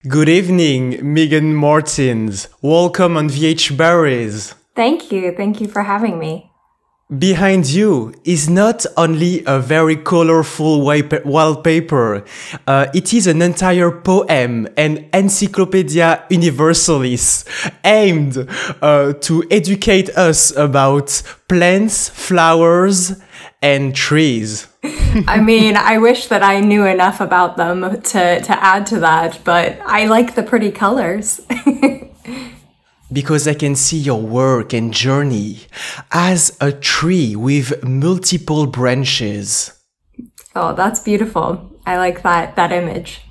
Good evening, Meaghan Martins. Welcome on VH Berries. Thank you. Thank you for having me. Behind you is not only a very colorful wallpaper, it is an entire poem and Encyclopedia Universalis aimed to educate us about plants, flowers, and trees. I mean, I wish that I knew enough about them to add to that, but I like the pretty colors. Because I can see your work and journey as a tree with multiple branches. Oh, that's beautiful. I like that image.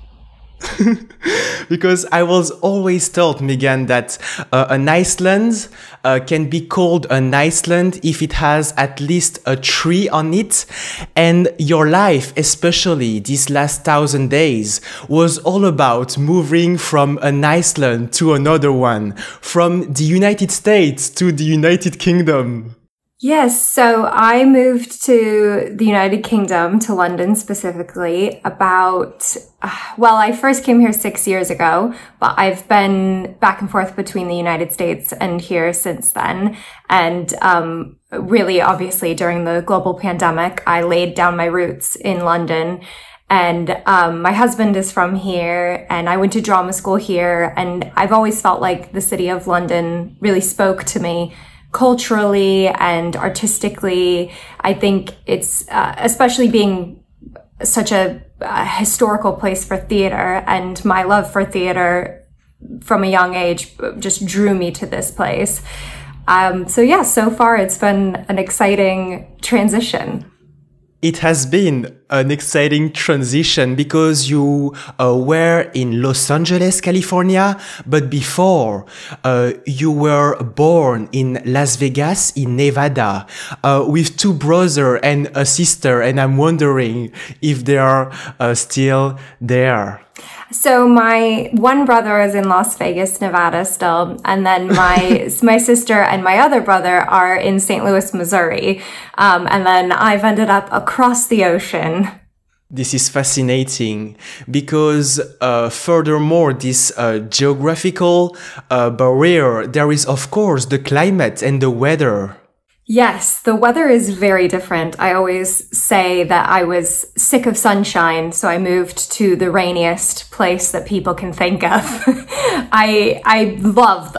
Because I was always told, Meaghan, that an Iceland can be called an Iceland if it has at least a tree on it. And your life, especially these last 1,000 days, was all about moving from an Iceland to another one, from the United States to the United Kingdom. Yes, so I moved to the United Kingdom, to London specifically, I first came here 6 years ago, but I've been back and forth between the United States and here since then. And really, obviously, during the global pandemic, I laid down my roots in London. And my husband is from here, and I went to drama school here. And I've always felt like the city of London really spoke to me culturally and artistically. I think it's, especially being such a historical place for theater, and my love for theater from a young age just drew me to this place. So far it's been an exciting transition. It has been an exciting transition because you were in Los Angeles, California, but before you were born in Las Vegas, in Nevada, with two brothers and a sister, and I'm wondering if they are still there. So my one brother is in Las Vegas, Nevada still, and then my sister and my other brother are in St. Louis, Missouri, and then I've ended up across the ocean. This is fascinating because furthermore, this geographical barrier, there is of course the climate and the weather. Yes, the weather is very different. I always say that I was sick of sunshine, so I moved to the rainiest place that people can think of.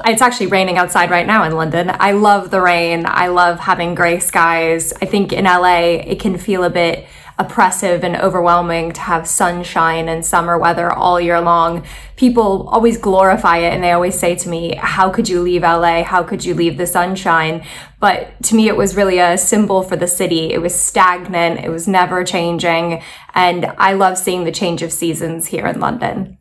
It's actually raining outside right now in London. I love the rain. I love having gray skies. I think in LA, it can feel a bit oppressive and overwhelming to have sunshine and summer weather all year long. People always glorify it and they always say to me, how could you leave LA? How could you leave the sunshine? But to me, it was really a symbol for the city. It was stagnant. It was never changing. And I love seeing the change of seasons here in London.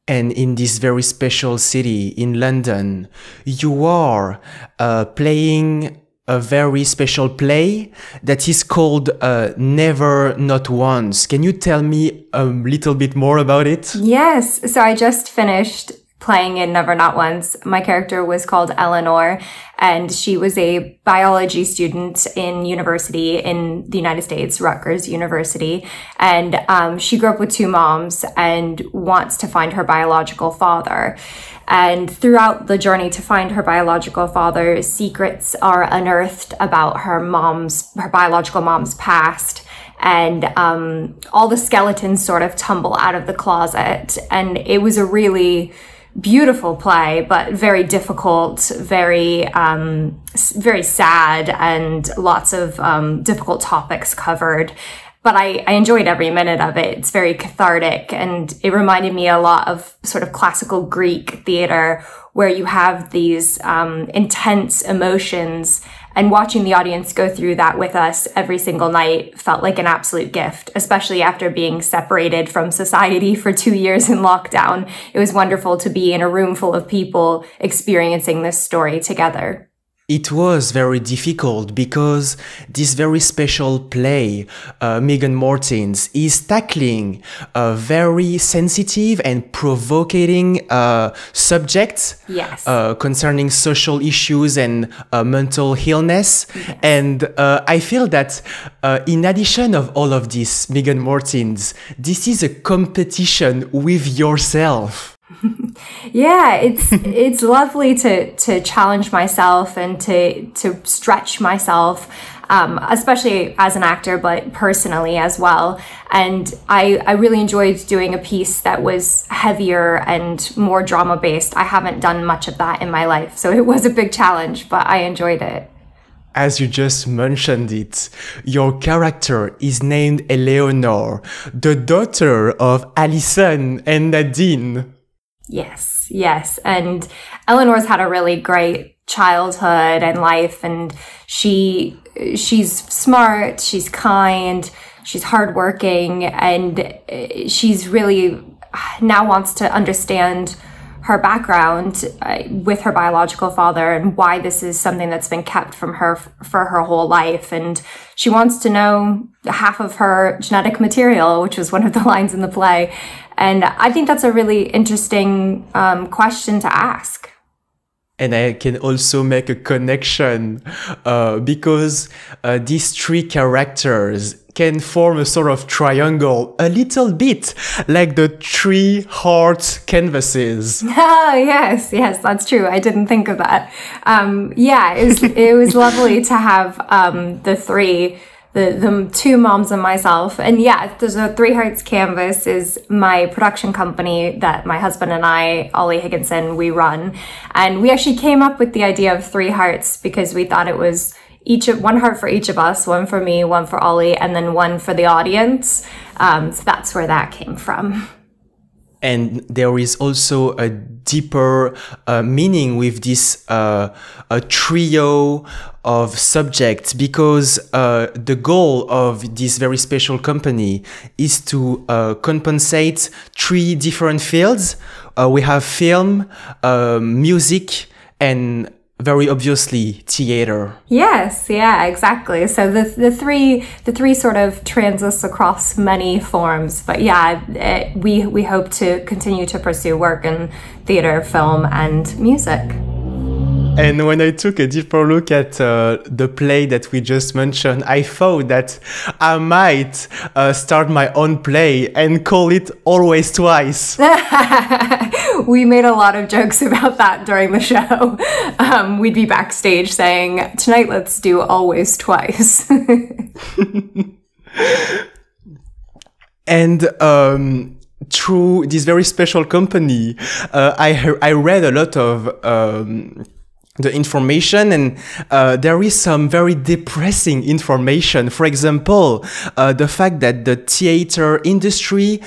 And in this very special city in London, you are playing a very special play that is called Never Not Once. Can you tell me a little bit more about it? Yes. So I just finished playing in Never Not Once. My character was called Eleanor, and she was a biology student in university in the United States, Rutgers University. And she grew up with two moms and wants to find her biological father. And throughout the journey to find her biological father, secrets are unearthed about her biological mom's past. And all the skeletons sort of tumble out of the closet. And it was a really beautiful play, but very difficult, very sad, and lots of difficult topics covered. But I enjoyed every minute of it. It's very cathartic, and it reminded me a lot of sort of classical Greek theater, where you have these intense emotions, and watching the audience go through that with us every single night felt like an absolute gift, especially after being separated from society for 2 years in lockdown. It was wonderful to be in a room full of people experiencing this story together. It was very difficult because this very special play, Meaghan Martin's, is tackling a very sensitive and provocating subjects. Yes. Concerning social issues and mental illness. Yes. And I feel that in addition of all of this, Meaghan Martin's, this is a competition with yourself. Yeah, it's lovely to challenge myself and to stretch myself, especially as an actor, but personally as well. And I really enjoyed doing a piece that was heavier and more drama based. I haven't done much of that in my life, so it was a big challenge, but I enjoyed it. As you just mentioned it, your character is named Eleanor, the daughter of Alison and Nadine. Yes, yes. And Eleanor's had a really great childhood and life, and she's smart, she's kind, she's hardworking, and she's really now wants to understand her background with her biological father and why this is something that's been kept from her for her whole life. And she wants to know half of her genetic material, which was one of the lines in the play. And I think that's a really interesting question to ask. And I can also make a connection because these three characters can form a sort of triangle, a little bit like the three heart canvases. Oh, yes, that's true. I didn't think of that. Yeah, it was lovely to have the three, the two moms and myself. And yeah, there's a Three Hearts Canvas is my production company that my husband and I, Ollie Higginson, we run. And we actually came up with the idea of three hearts because we thought it was one heart for each of us, one for me, one for Ollie, and then one for the audience. So that's where that came from. And there is also a deeper meaning with this a trio of subjects, because the goal of this very special company is to compensate three different fields. We have film, music, and very obviously theater. Yes, yeah, exactly. So the three sort of transites across many forms. But yeah, we hope to continue to pursue work in theater, film, and music. And when I took a deeper look at the play that we just mentioned, I thought that I might start my own play and call it Always Twice. We made a lot of jokes about that during the show. We'd be backstage saying, tonight let's do Always Twice. And through this very special company, I read a lot of the information, and there is some very depressing information. For example, the fact that the theater industry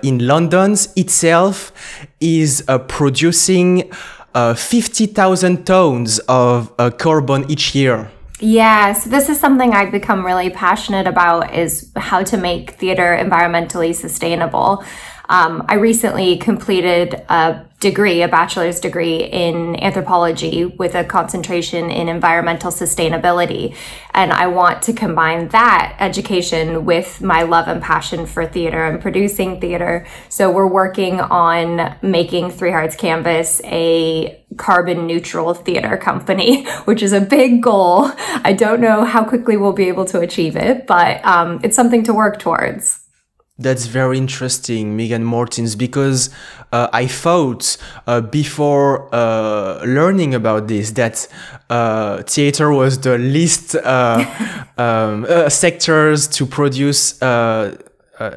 in London itself is producing 50,000 tons of carbon each year. Yeah, so this is something I've become really passionate about, is how to make theater environmentally sustainable. I recently completed a bachelor's degree in anthropology with a concentration in environmental sustainability. And I want to combine that education with my love and passion for theater and producing theater. So we're working on making Three Hearts Canvas a carbon neutral theater company, which is a big goal. I don't know how quickly we'll be able to achieve it, but it's something to work towards. That's very interesting, Meaghan Martin, because I thought before learning about this that theater was the least sectors to produce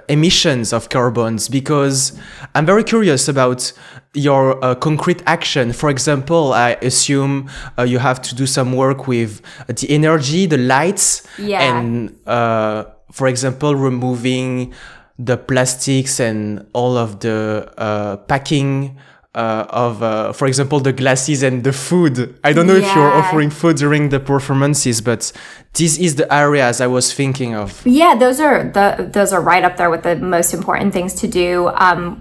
emissions of carbons, because I'm very curious about your concrete action. For example, I assume you have to do some work with the energy, the lights, and for example, removing the plastics and all of the packing of, for example, the glasses and the food. I don't know if you're offering food during the performances, but this is the areas I was thinking of. Yeah, those are right up there with the most important things to do.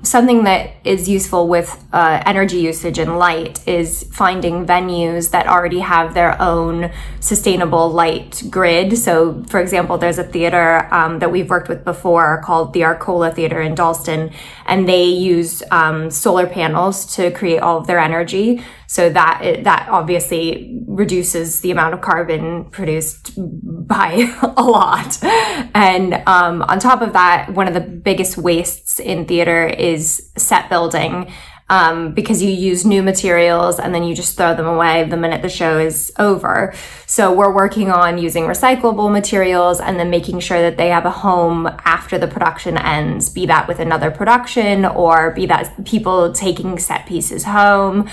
Something that is useful with energy usage and light is finding venues that already have their own sustainable light grid. So, for example, there's a theater that we've worked with before called the Arcola Theater in Dalston, and they use solar panels to create all of their energy. So that obviously reduces the amount of carbon produced by a lot. And on top of that, one of the biggest wastes in theater is set building. because you use new materials and then you just throw them away the minute the show is over. So we're working on using recyclable materials and then making sure that they have a home after the production ends, be that with another production or be that people taking set pieces home.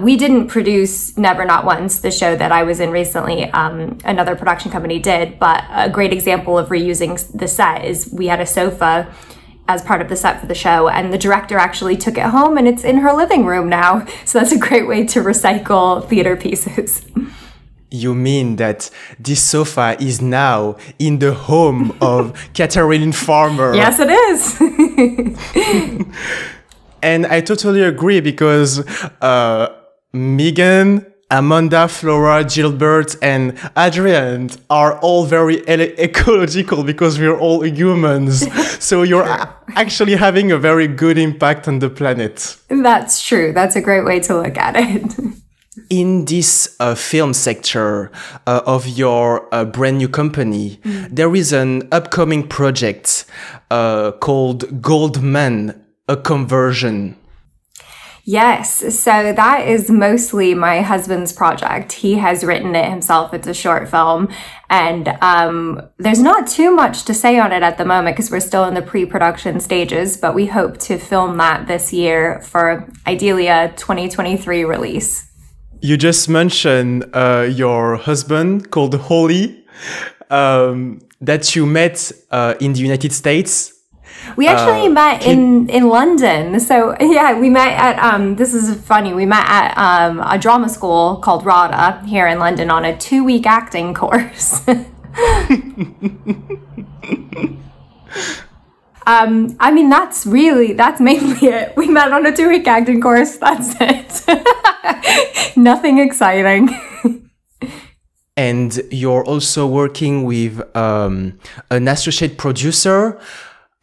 We didn't produce Never Not Once, the show that I was in recently. Another production company did, but a great example of reusing the set is we had a sofa as part of the set for the show, and the director actually took it home and it's in her living room now. So that's a great way to recycle theater pieces. You mean that this sofa is now in the home of Catherine Farmer? Yes, it is. And I totally agree because Meaghan, Amanda, Flora, Gilbert, and Adrian are all very ecological because we're all humans. So you're actually having a very good impact on the planet. That's true. That's a great way to look at it. In this film sector of your brand new company, there is an upcoming project called Goldman, a conversion. Yes, so that is mostly my husband's project. He has written it himself. It's a short film, and there's not too much to say on it at the moment because we're still in the pre-production stages, but we hope to film that this year for ideally a 2023 release. You just mentioned your husband called Holly that you met in the United States. We actually met in London. So yeah, we met at, this is funny, we met at a drama school called RADA here in London on a 2-week acting course. I mean, that's mainly it. We met on a 2-week acting course. That's it. Nothing exciting. And you're also working with an associate producer.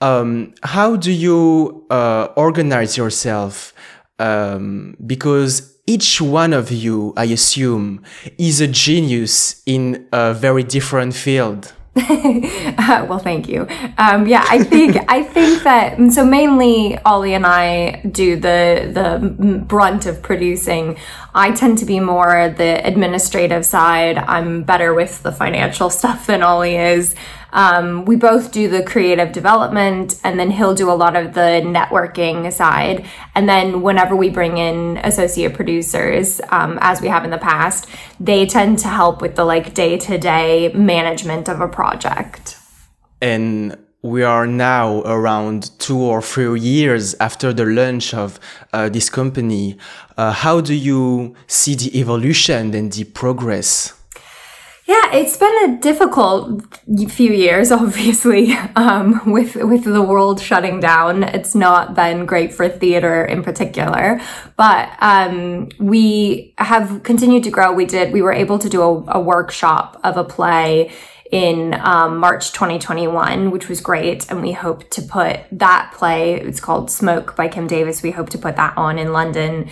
How do you organize yourself? Because each one of you, I assume, is a genius in a very different field. Well, thank you. Yeah, I think that, so mainly Ollie and I do the brunt of producing. I tend to be more the administrative side. I'm better with the financial stuff than Ollie is. We both do the creative development, and then he'll do a lot of the networking side. And then whenever we bring in associate producers, as we have in the past, they tend to help with the day-to-day management of a project. And we are now around 2 or 3 years after the launch of this company. How do you see the evolution and the progress? Yeah, it's been a difficult few years, obviously, with the world shutting down. It's not been great for theater in particular, but we have continued to grow. We were able to do a workshop of a play in March 2021, which was great. And we hope to put that play, it's called Smoke by Kim Davis. We hope to put that on in London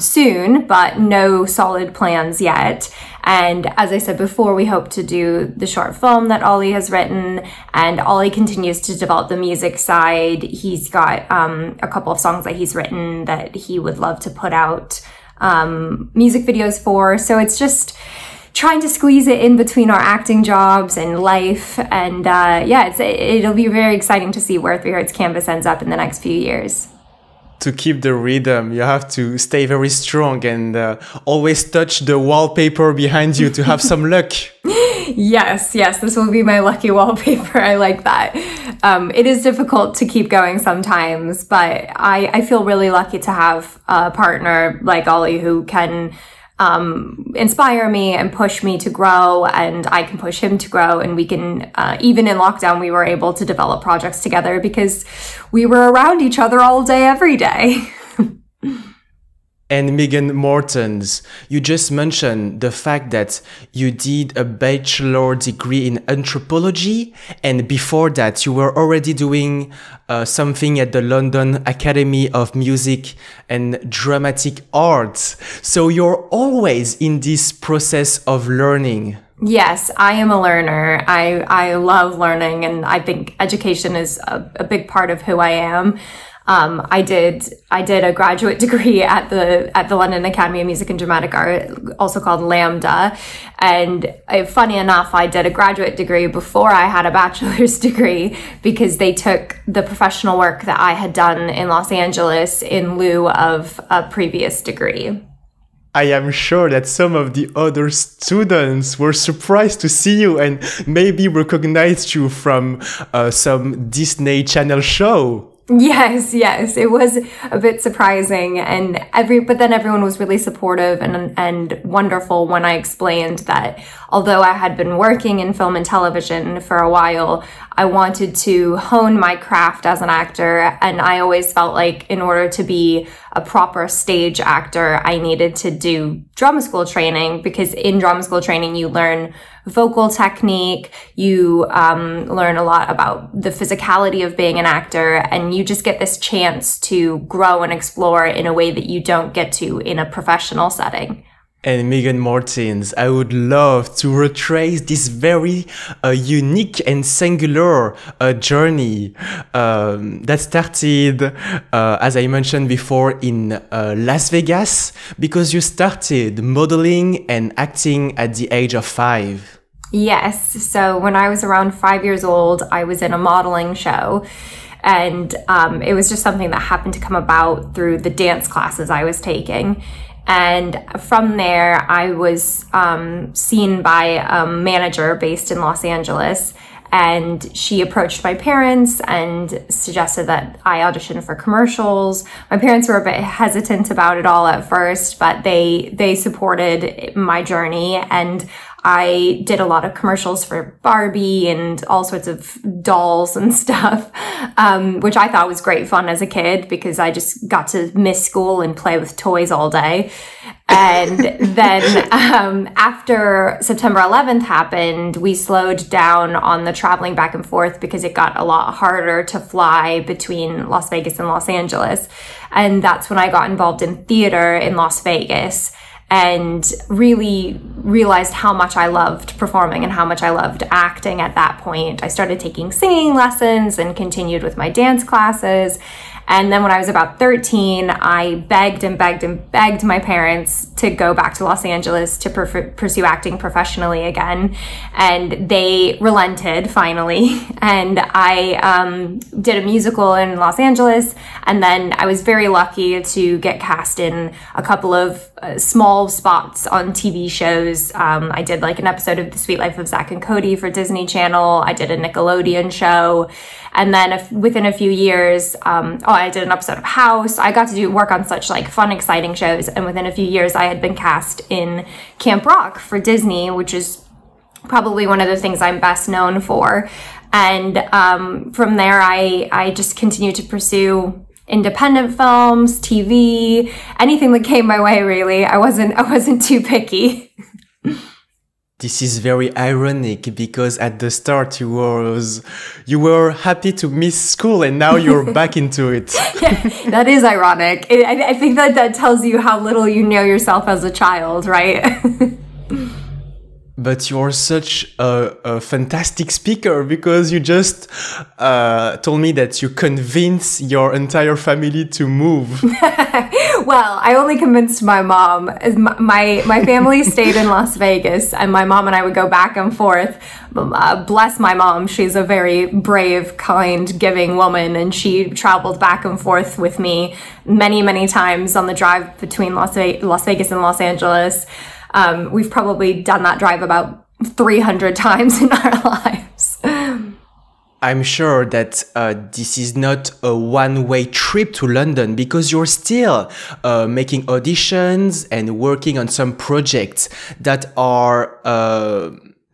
soon, but no solid plans yet. And as I said before, we hope to do the short film that Ollie has written, and Ollie continues to develop the music side. He's got a couple of songs that he's written that he would love to put out music videos for. So it's just trying to squeeze it in between our acting jobs and life. And yeah, it'll be very exciting to see where Three Hearts Canvas ends up in the next few years. To keep the rhythm, you have to stay very strong and always touch the wallpaper behind you to have some luck. Yes, this will be my lucky wallpaper. I like that. It is difficult to keep going sometimes, but I feel really lucky to have a partner like Ollie who can inspire me and push me to grow, and I can push him to grow, and we can, even in lockdown, we were able to develop projects together because we were around each other all day, every day. And Meaghan Martin, you just mentioned the fact that you did a bachelor degree in anthropology, and before that you were already doing something at the London Academy of Music and Dramatic Arts. So you're always in this process of learning. Yes, I am a learner. I love learning, and I think education is a big part of who I am. I did a graduate degree at the London Academy of Music and Dramatic Art, also called Lambda. And funny enough, I did a graduate degree before I had a bachelor's degree because they took the professional work that I had done in Los Angeles in lieu of a previous degree. I am sure that some of the other students were surprised to see you and maybe recognized you from some Disney Channel show. Yes, it was a bit surprising, but then everyone was really supportive and wonderful when I explained that although I had been working in film and television for a while, I wanted to hone my craft as an actor, and I always felt like in order to be a proper stage actor, I needed to do drama school training, because in drama school training you learn vocal technique, you learn a lot about the physicality of being an actor, and you just get this chance to grow and explore in a way that you don't get to in a professional setting. And Meaghan Martins, I would love to retrace this very unique and singular journey that started, as I mentioned before, in Las Vegas, because you started modeling and acting at the age of 5. Yes. So when I was around 5 years old, I was in a modeling show. And it was just something that happened to come about through the dance classes I was taking. And from there, I was seen by a manager based in Los Angeles. And she approached my parents and suggested that I audition for commercials. My parents were a bit hesitant about it all at first, but they supported my journey, and I did a lot of commercials for Barbie and all sorts of dolls and stuff, which I thought was great fun as a kid because I just got to miss school and play with toys all day. And then after September 11th happened, we slowed down on the traveling back and forth because it got a lot harder to fly between Las Vegas and Los Angeles. And that's when I got involved in theater in Las Vegas and really realized how much I loved performing and how much I loved acting at that point. I started taking singing lessons and continued with my dance classes. And then when I was about 13, I begged and begged and begged my parents to go back to Los Angeles to pursue acting professionally again. And they relented finally. And I did a musical in Los Angeles. And then I was very lucky to get cast in a couple of small spots on TV shows. I did like an episode of The Sweet Life of Zack and Cody for Disney Channel. I did a Nickelodeon show. And then within a few years, I did an episode of House. I got to work on such like fun, exciting shows. And within a few years, I had been cast in Camp Rock for Disney, which is probably one of the things I'm best known for. And from there, I just continued to pursue independent films, TV, anything that came my way, really. I wasn't too picky. This is very ironic because at the start you were happy to miss school and now you're back into it. Yeah, that is ironic. I think that tells you how little you know yourself as a child, right? But you're such a fantastic speaker because you just told me that you convinced your entire family to move. Well, I only convinced my mom. My family stayed in Las Vegas, and my mom and I would go back and forth. Bless my mom. She's a very brave, kind, giving woman, and she traveled back and forth with me many, many times on the drive between Las Vegas and Los Angeles. We've probably done that drive about 300 times in our lives. I'm sure that this is not a one-way trip to London because you're still making auditions and working on some projects that are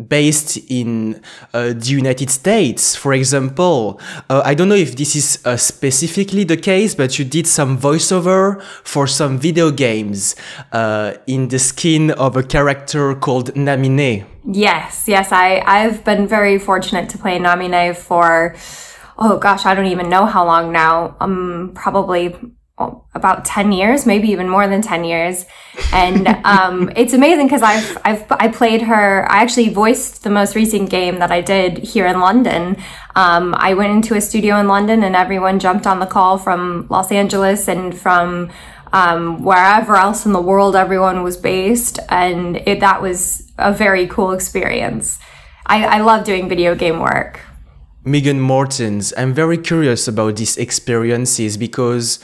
based in the United States. For example, I don't know if this is specifically the case, but you did some voiceover for some video games in the skin of a character called Namine. Yes, I've been very fortunate to play Namine for, oh gosh, I don't even know how long now. Probably about 10 years, maybe even more than 10 years. And it's amazing because I played her. I actually voiced the most recent game that I did here in London. I went into a studio in London and everyone jumped on the call from Los Angeles and from wherever else in the world everyone was based. And that was a very cool experience. I love doing video game work. Meaghan Martin, I'm very curious about these experiences because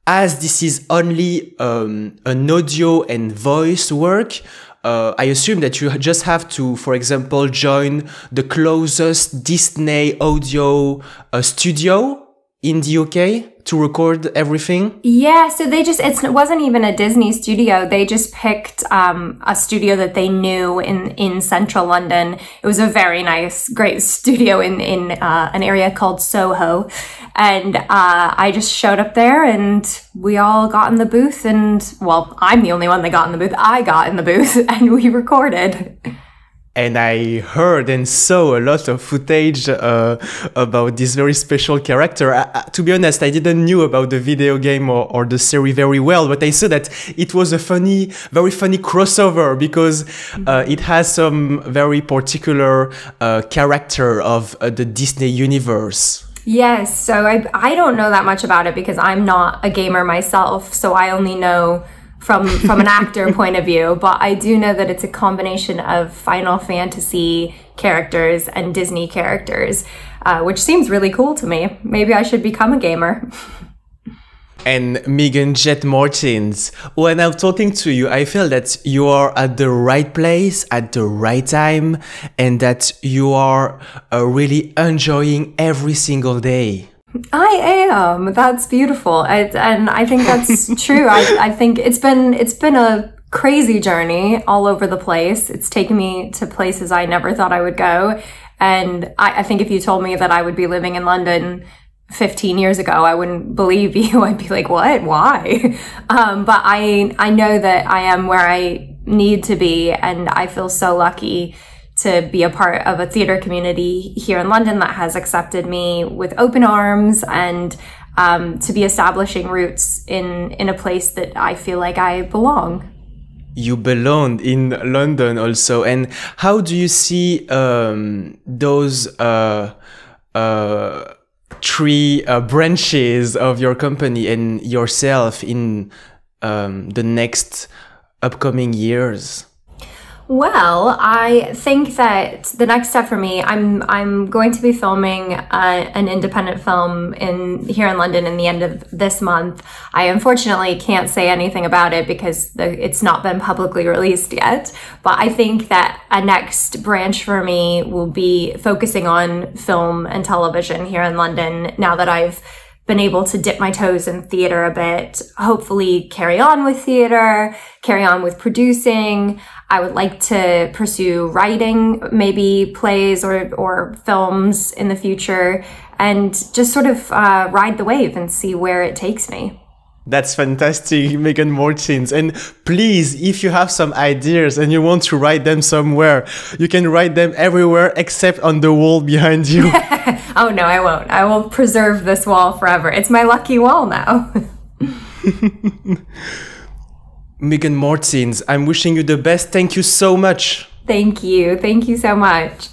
as this is only an audio and voice work, I assume that you just have to, for example, join the closest Disney audio studio in the UK to record everything? Yeah, so it wasn't even a Disney studio. They just picked a studio that they knew in central London. It was a very nice, great studio in an area called Soho. And I just showed up there and we all got in the booth and, well, I'm the only one that got in the booth. I got in the booth and we recorded. And I heard and saw a lot of footage about this very special character. To be honest, I didn't knew about the video game or the series very well, but I saw that it was a very funny crossover because it has some very particular character of the Disney universe. Yes, so I don't know that much about it because I'm not a gamer myself, so I only know from an actor point of view, but I do know that it's a combination of Final Fantasy characters and Disney characters, which seems really cool to me. Maybe I should become a gamer. And Meaghan Martin, when I'm talking to you, I feel that you are at the right place at the right time and that you are really enjoying every single day. I am. That's beautiful. And I think that's true. I think it's been a crazy journey all over the place. It's taken me to places I never thought I would go. And I think if you told me that I would be living in London 15 years ago, I wouldn't believe you. I'd be like, what? Why? But I know that I am where I need to be. And I feel so lucky to be a part of a theater community here in London that has accepted me with open arms and to be establishing roots in a place that I feel like I belong. You belong in London also. And how do you see those three branches of your company and yourself in the next upcoming years? Well, I think that the next step for me, I'm going to be filming an independent film here in London in the end of this month. I unfortunately can't say anything about it because it's not been publicly released yet. But I think that a next branch for me will be focusing on film and television here in London now that I've been able to dip my toes in theater a bit, hopefully carry on with theater, carry on with producing. I would like to pursue writing, maybe plays or films in the future, and just sort of ride the wave and see where it takes me. That's fantastic, Meaghan Martin. And please, if you have some ideas and you want to write them somewhere, you can write them everywhere except on the wall behind you. Oh no, I won't. I will preserve this wall forever. It's my lucky wall now. Meaghan Martin, I'm wishing you the best. Thank you so much. Thank you. Thank you so much.